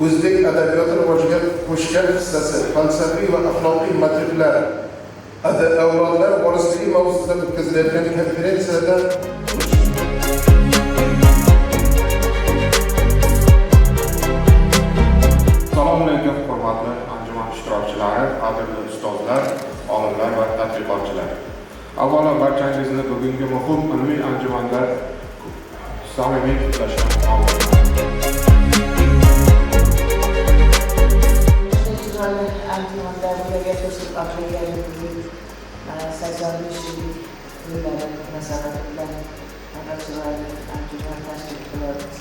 o'zbek adabiyoti rivojiga qo'shgan hissasi, falsafiy va axloqiy motivlar, avlodlar vorisligi mavzusida o'tkazilayotgan konferensiyada Assalomu alaykum, hurmatli anjuman ishtirokchilari, qadrli ustozlar, olimlar va tadqiqotchilar. Avvalo barchangizni bugungi muhim ilmiy anjumanda samimiy qutlashni qabul anjumanda birga qo'shilib qatnashganligimiz 85 yillar munosabati bilan anjuman tashkil qilyapmiz.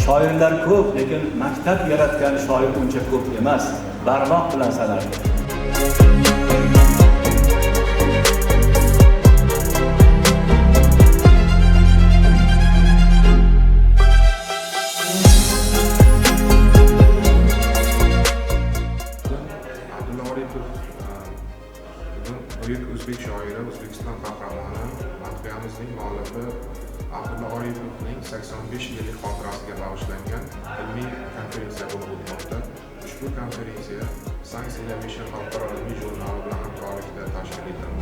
Shoirlar ko'p, lekin maktab yaratgan shoir uncha ko'p emas. Barmoq bilan sanardi. Buyuk o'zbek shoiri, O'zbekiston qahramoni, madhiyamizning muallifi Abdulla Oripovning 85 yillik xotirasiga bag'ishlangan ilmiy konferensiya bo'lib o'tmoqda. Ushbu konferensiya Science Innovation xalqaro ilmiy jurnali bilan hamkorlikda tashkil etilmoqda.